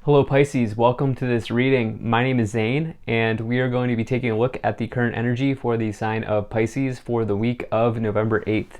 Hello Pisces, welcome to this reading. My name is Zane and we are going to be taking a look at the current energy for the sign of Pisces for the week of November 8th.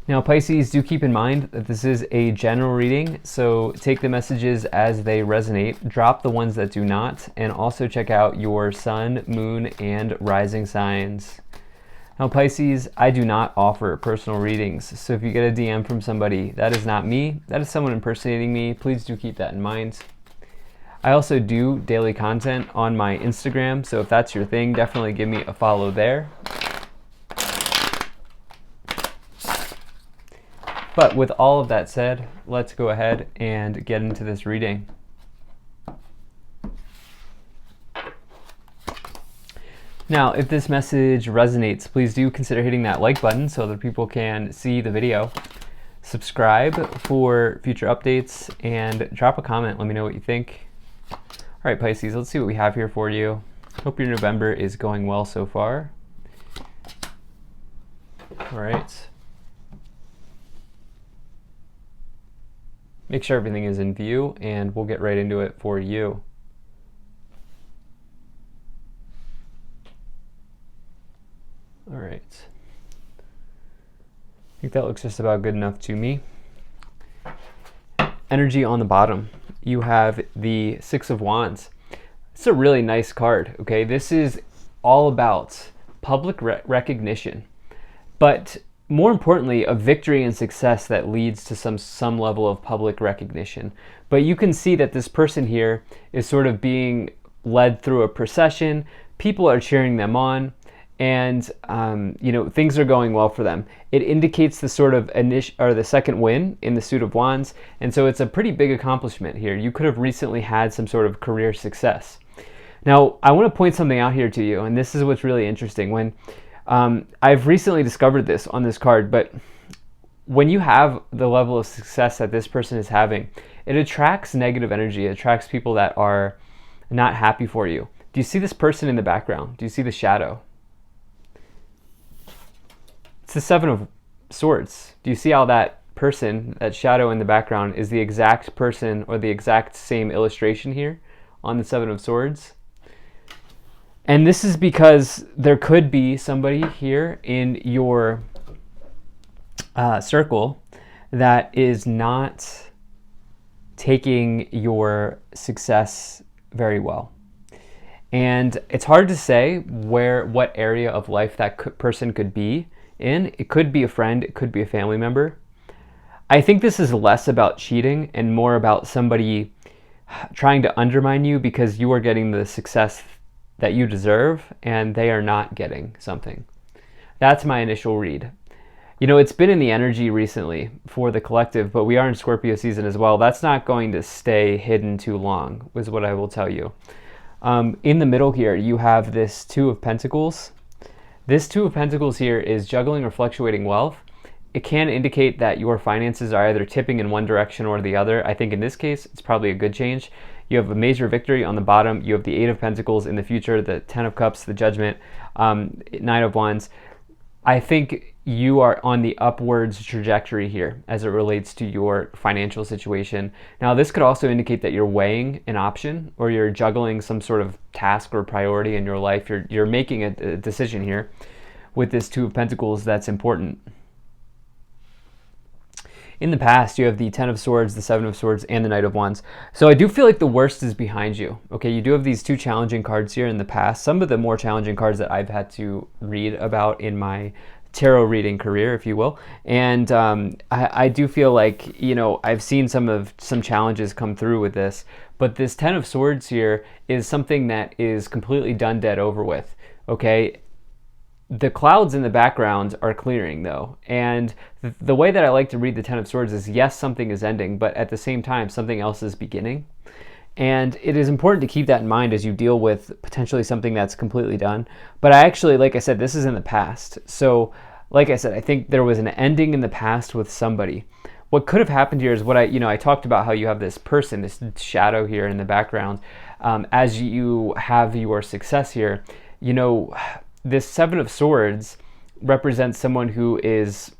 Now Pisces, do keep in mind that this is a general reading, so take the messages as they resonate, drop the ones that do not, and also check out your sun, moon, and rising signs. Now Pisces, I do not offer personal readings, so if you get a DM from somebody, that is not me, that is someone impersonating me. Please do keep that in mind. I also do daily content on my Instagram, so if that's your thing, definitely give me a follow there. But with all of that said, let's go ahead and get into this reading. Now, if this message resonates, please do consider hitting that like button so other people can see the video. Subscribe for future updates and drop a comment. Let me know what you think. All right, Pisces, let's see what we have here for you. Hope your November is going well so far. All right. Make sure everything is in view and we'll get right into it for you. All right. I think that looks just about good enough to me. Energy on the bottom. You have the Six of Wands. It's a really nice card, okay? This is all about public recognition, but more importantly, a victory and success that leads to some level of public recognition. But you can see that this person here is sort of being led through a procession. People are cheering them on. And things are going well for them. It indicates the sort of the second win in the Suit of Wands, and so it's a pretty big accomplishment here. You could have recently had some sort of career success. Now, I want to point something out here to you, and this is what's really interesting. When I've recently discovered this on this card, but when you have the level of success that this person is having, it attracts negative energy. It attracts people that are not happy for you. Do you see this person in the background? Do you see the shadow? It's the Seven of Swords. Do you see how that person, that shadow in the background, is the exact person or the exact same illustration here on the Seven of Swords? And this is because there could be somebody here in your circle that is not taking your success very well. And it's hard to say what area of life that person could be in. It could be a friend, it could be a family member. I think this is less about cheating and more about somebody trying to undermine you because you are getting the success that you deserve and they are not getting something. That's my initial read. It's been in the energy recently for the collective, but we are in Scorpio season as well. That's not going to stay hidden too long, is what I will tell you. In the middle here, you have this Two of Pentacles. This Two of Pentacles here is juggling or fluctuating wealth. It can indicate that your finances are either tipping in one direction or the other. I think in this case, it's probably a good change. You have a major victory on the bottom. You have the Eight of Pentacles in the future, the Ten of Cups, the Judgment, Nine of Wands. I think you are on the upwards trajectory here as it relates to your financial situation. Now, this could also indicate that you're weighing an option or you're juggling some sort of task or priority in your life. You're making a decision here with this Two of Pentacles that's important. In the past, you have the Ten of Swords, the Seven of Swords, and the Knight of Wands. So I do feel like the worst is behind you. Okay, you do have these two challenging cards here in the past. Some of the more challenging cards that I've had to read about in my tarot reading career, if you will. And I do feel like, I've seen some challenges come through with this. But this Ten of Swords here is something that is completely done, dead, over with. Okay? The clouds in the background are clearing though, and the way that I like to read the Ten of Swords is, yes, something is ending, but at the same time something else is beginning. And it is important to keep that in mind as you deal with potentially something that's completely done. But I actually, like I said, this is in the past. So like I said, I think there was an ending in the past with somebody. What could have happened here is what I talked about, how you have this person, this shadow here in the background. As you have your success here, this Seven of Swords represents someone who is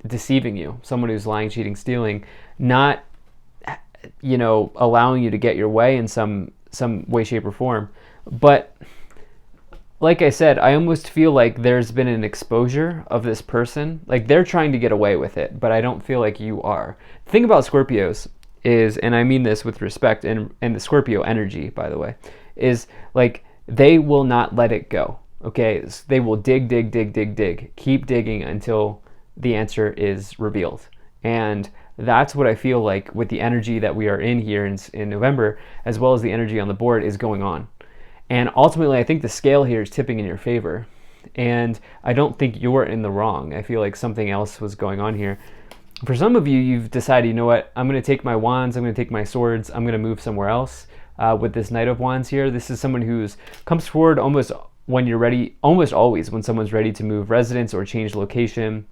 deceiving you, someone who's lying, cheating, stealing, not allowing you to get your way in some way, shape, or form. But like I said, I almost feel like there's been an exposure of this person. Like they're trying to get away with it, but I don't feel like you are. The thing about Scorpios is, and I mean this with respect, and the Scorpio energy, by the way, is like they will not let it go. Okay, they will dig, dig, dig, dig, dig, keep digging until the answer is revealed. And that's what I feel like with the energy that we are in here in November, as well as the energy on the board is going on. And ultimately, I think the scale here is tipping in your favor. And I don't think you're in the wrong. I feel like something else was going on here. For some of you, you've decided, you know what, I'm going to take my wands, I'm going to take my swords, I'm going to move somewhere else. With this Knight of Wands here, this is someone who comes forward almost when you're ready, almost always when someone's ready to move residence or change location.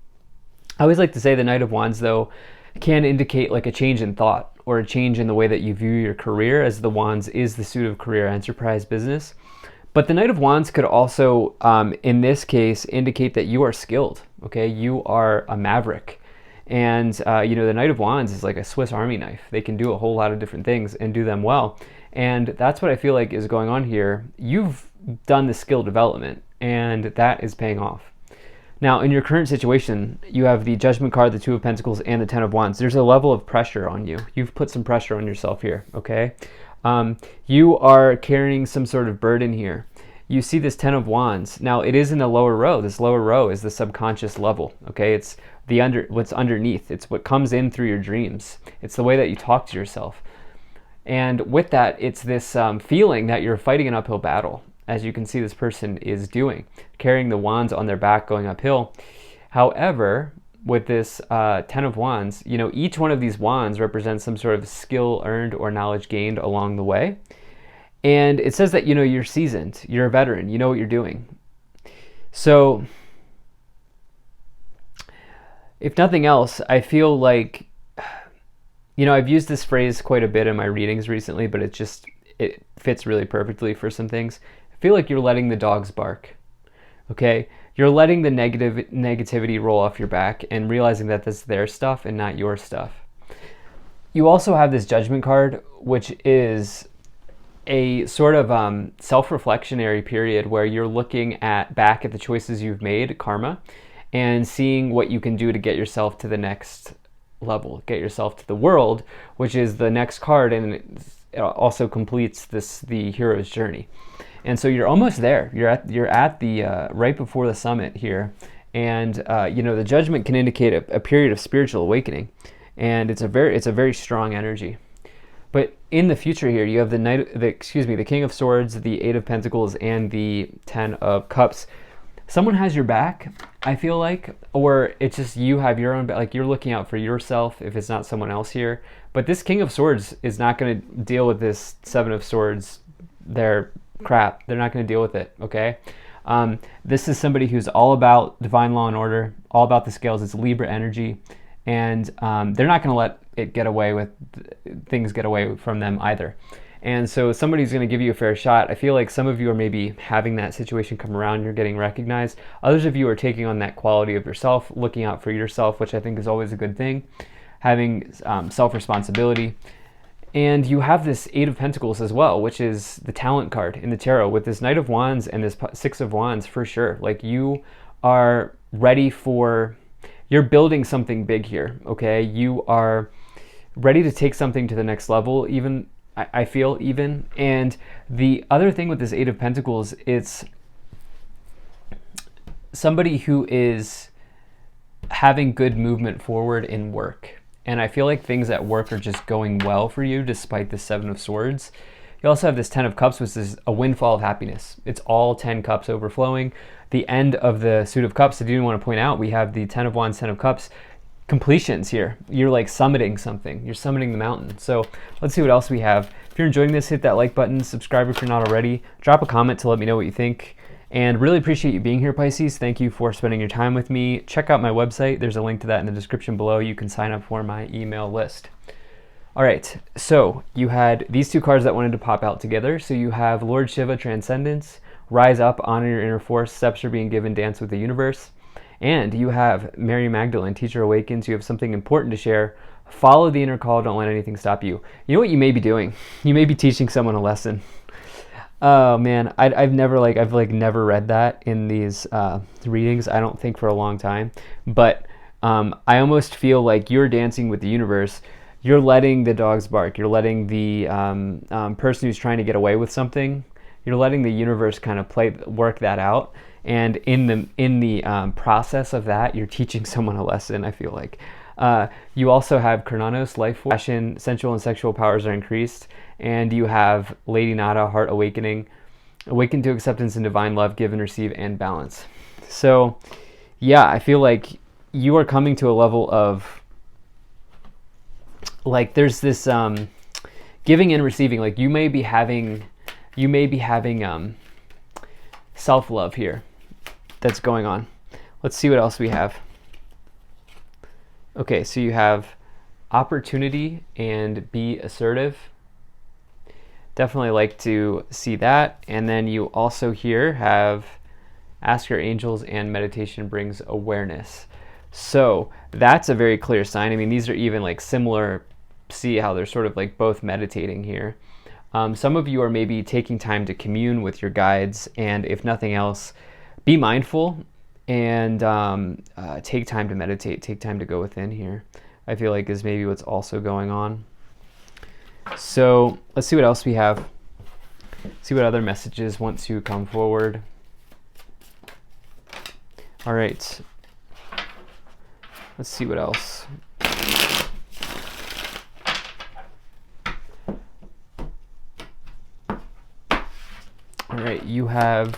I always like to say the Knight of Wands, though, can indicate like a change in thought or a change in the way that you view your career, as the Wands is the suit of career, enterprise, business. But the Knight of Wands could also, in this case, indicate that you are skilled, okay? You are a maverick. And, the Knight of Wands is like a Swiss Army knife. They can do a whole lot of different things and do them well. And that's what I feel like is going on here. You've done the skill development, and that is paying off. Now, in your current situation, you have the Judgment card, the Two of Pentacles, and the Ten of Wands. There's a level of pressure on you. You've put some pressure on yourself here, okay? You are carrying some sort of burden here. You see this Ten of Wands. Now, it is in the lower row. This lower row is the subconscious level, okay? It's what's underneath. It's what comes in through your dreams. It's the way that you talk to yourself. And with that, it's this feeling that you're fighting an uphill battle, as you can see this person is doing, carrying the wands on their back going uphill. However, with this Ten of Wands, each one of these wands represents some sort of skill earned or knowledge gained along the way. And it says that, you're seasoned, you're a veteran, you know what you're doing. So, if nothing else, I feel like, I've used this phrase quite a bit in my readings recently, but it fits really perfectly for some things. I feel like you're letting the dogs bark, okay? You're letting the negativity roll off your back and realizing that that's their stuff and not your stuff. You also have this Judgment card, which is a sort of self-reflectionary period where you're looking back at the choices you've made, karma, and seeing what you can do to get yourself to the next level, get yourself to the world, which is the next card, and it also completes the hero's journey. And so you're almost there. You're at the right before the summit here, and the Judgment can indicate a period of spiritual awakening, and it's a very strong energy. But in the future here, you have the King of Swords, the Eight of Pentacles, and the Ten of Cups. Someone has your back, I feel like, or it's just you have your own back. Like you're looking out for yourself if it's not someone else here. But this King of Swords is not going to deal with this Seven of Swords. They're crap. They're not going to deal with it, okay? This is somebody who's all about divine law and order, all about the scales. It's Libra energy, and they're not going to let things get away from them either. And so somebody's going to give you a fair shot. I feel like some of you are maybe having that situation come around, you're getting recognized. Others of you are taking on that quality of yourself, looking out for yourself, which I think is always a good thing, having self-responsibility. And you have this Eight of Pentacles as well, which is the talent card in the tarot, with this Knight of Wands and this Six of Wands for sure. Like you are ready you're building something big here, okay? You are ready to take something to the next level, I feel even. And the other thing with this Eight of Pentacles, it's somebody who is having good movement forward in work. And I feel like things at work are just going well for you despite the Seven of Swords. You also have this Ten of Cups, which is a windfall of happiness. It's all 10 cups overflowing. The end of the Suit of Cups, I do want to point out, we have the Ten of Wands, Ten of Cups, completions here. You're like summiting something. You're summiting the mountain. So let's see what else we have. If you're enjoying this, hit that like button, subscribe if you're not already, drop a comment to let me know what you think, and really appreciate you being here, Pisces. Thank you for spending your time with me. Check out my website. There's a link to that in the description below. You can sign up for my email list. All right, so you had these two cards that wanted to pop out together. So you have Lord Shiva, Transcendence, Rise Up, Honor Your Inner Force, Steps Are Being Given, Dance with the Universe. And you have Mary Magdalene, Teacher Awakens. You have something important to share, Follow the inner call. Don't let anything stop you. You know what you may be doing? You may be teaching someone a lesson. Oh man, I've never read that in these readings. I don't think for a long time, but I almost feel like you're dancing with the universe. You're letting the dogs bark. You're letting the person who's trying to get away with something. You're letting the universe kind of work that out. And in the process of that, you're teaching someone a lesson. I feel like you also have Chronos, life force, passion, sensual and sexual powers are increased, and you have Lady Nada, heart awakening, awaken to acceptance and divine love, give and receive, and balance. So, yeah, I feel like you are coming to a level of like there's this giving and receiving. Like you may be having self-love here that's going on. Let's see what else we have. Okay, so you have opportunity and be assertive. Definitely like to see that. And then you also here have ask your angels and meditation brings awareness. So that's a very clear sign. I mean, these are even like similar. See how they're sort of like both meditating here. Some of you are maybe taking time to commune with your guides, and if nothing else, be mindful and take time to meditate, take time to go within here. I feel like is maybe what's also going on. So let's see what else we have. See what other messages want to come forward. All right. Let's see what else. All right, you have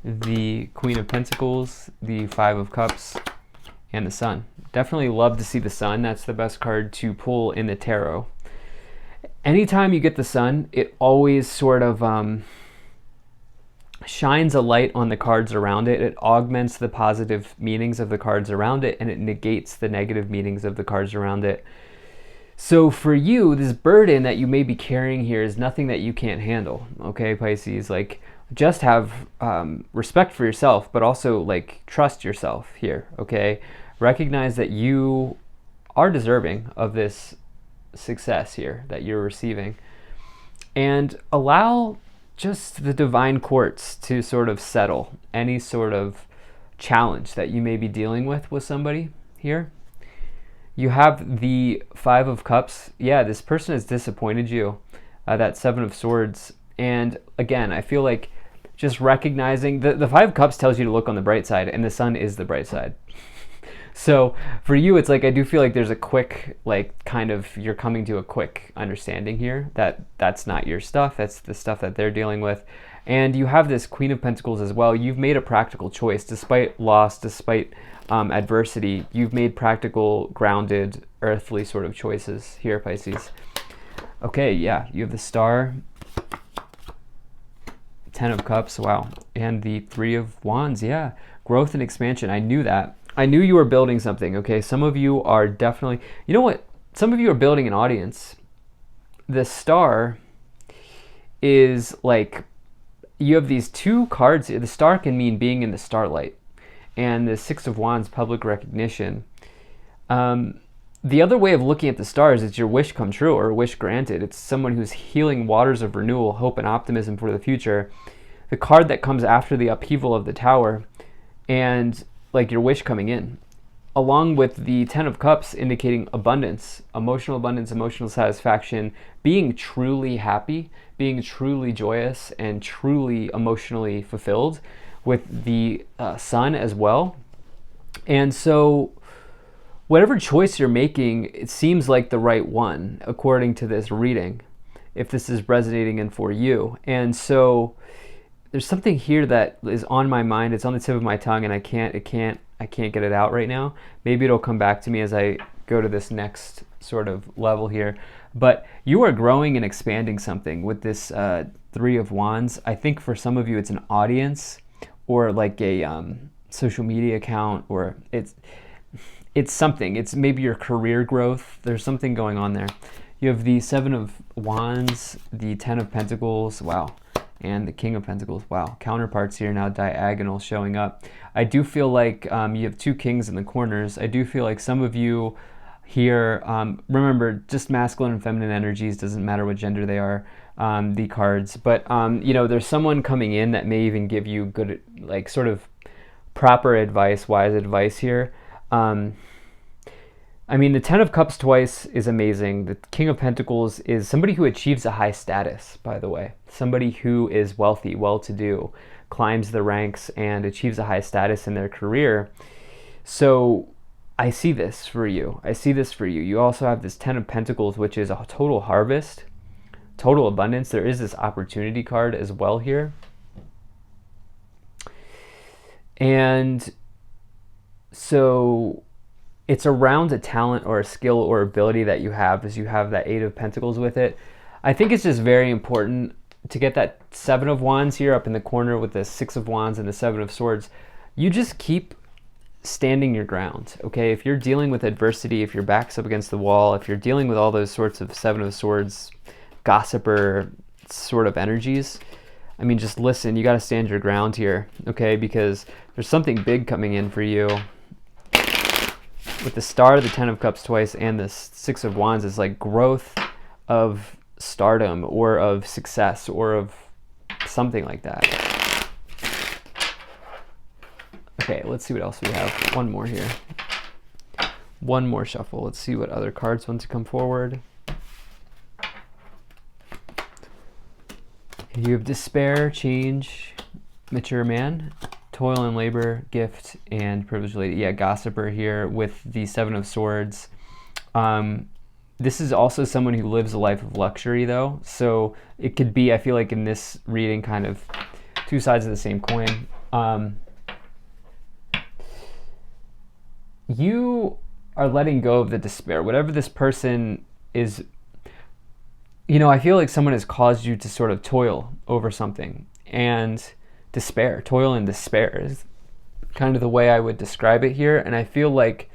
the Queen of Pentacles, the Five of Cups, and the Sun. Definitely love to see the Sun. That's the best card to pull in the tarot. Anytime you get the Sun, it always sort of shines a light on the cards around it. It augments the positive meanings of the cards around it, and it negates the negative meanings of the cards around it. So for you, this burden that you may be carrying here is nothing that you can't handle, okay, Pisces? Like, just have respect for yourself, but also, like, trust yourself here, okay? Recognize that you are deserving of this success here that you're receiving. And allow just the divine courts to sort of settle any sort of challenge that you may be dealing with somebody here. You have the Five of Cups. Yeah, this person has disappointed you. That Seven of Swords. And again, I feel like just recognizing the Five of Cups tells you to look on the bright side, and the Sun is the bright side. So for you, it's like I do feel like there's a quick, like, kind of, you're coming to a quick understanding here that that's not your stuff. That's the stuff that they're dealing with. And you have this Queen of Pentacles as well. You've made a practical choice despite loss, despite adversity. You've made practical, grounded, earthly sort of choices here, Pisces. Okay, yeah, you have the Star, Ten of Cups, wow, and the Three of Wands, yeah, growth and expansion. I knew that. I knew you were building something, okay? Some of you are definitely, you know what? Some of you are building an audience. The Star is like, you have these two cards. The Star can mean being in the starlight. And the Six of Wands, public recognition. The other way of looking at the stars is your wish come true or wish granted. It's someone who's healing waters of renewal, hope, and optimism for the future. The card that comes after the upheaval of the Tower, and like your wish coming in, along with the Ten of Cups indicating abundance, emotional satisfaction, being truly happy, being truly joyous, and truly emotionally fulfilled, with the Sun as well. And so whatever choice you're making, it seems like the right one according to this reading, if this is resonating in for you. And so there's something here that is on my mind. It's on the tip of my tongue, and I can't get it out right now. Maybe it'll come back to me as I go to this next sort of level here. But you are growing and expanding something with this Three of Wands. I think for some of you it's an audience, or like a social media account, or it's something. It's maybe your career growth. There's something going on there. You have the Seven of Wands, the Ten of Pentacles, wow, and the King of Pentacles, wow. Counterparts here now, diagonal showing up. I do feel like you have two kings in the corners. I do feel like some of you here. Remember, just masculine and feminine energies, doesn't matter what gender they are, the cards. But, there's someone coming in that may even give you good, like, sort of proper advice, wise advice here. The Ten of Cups twice is amazing. The King of Pentacles is somebody who achieves a high status, by the way. Somebody who is wealthy, well-to-do, climbs the ranks, and achieves a high status in their career. So I see this for you. You also have this Ten of Pentacles, which is a total harvest, total abundance. There is this opportunity card as well here. And so it's around a talent or a skill or ability that you have, as you have that Eight of Pentacles with it. I think it's just very important to get that Seven of Wands here up in the corner with the Six of Wands and the Seven of Swords. You just keep standing your ground, okay? If you're dealing with adversity, if your back's up against the wall, if you're dealing with all those sorts of Seven of Swords, gossiper sort of energies, just listen, you got to stand your ground here, okay? Because there's something big coming in for you. With the Star, the Ten of Cups twice, and the Six of Wands is like growth of stardom or of success or of something like that. Okay, let's see what else we have. One more here. One more shuffle. Let's see what other cards want to come forward. You have despair, change, mature man, toil and labor, gift, and privileged lady. Yeah, gossiper here with the Seven of Swords. This is also someone who lives a life of luxury, though. So it could be, I feel like in this reading, kind of two sides of the same coin. You are letting go of the despair. Whatever this person is, I feel like someone has caused you to sort of toil over something. And despair, toil and despair is kind of the way I would describe it here. And I feel like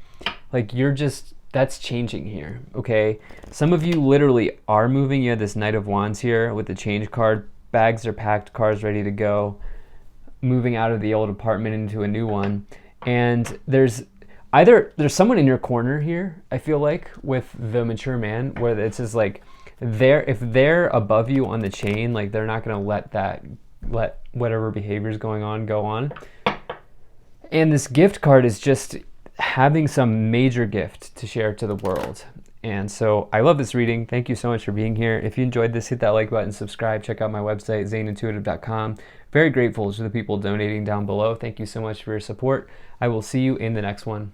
you're just, that's changing here, okay? Some of you literally are moving. You have this Knight of Wands here with the change card. Bags are packed, cars ready to go, moving out of the old apartment into a new one. And there's someone in your corner here, I feel like, with the mature man, where it's just like, if they're above you on the chain, like they're not going to let whatever behavior is going on go on. And this gift card is just having some major gift to share to the world. And so I love this reading. Thank you so much for being here. If you enjoyed this, hit that like button, subscribe, check out my website, zanintuitive.com. Very grateful to the people donating down below. Thank you so much for your support. I will see you in the next one.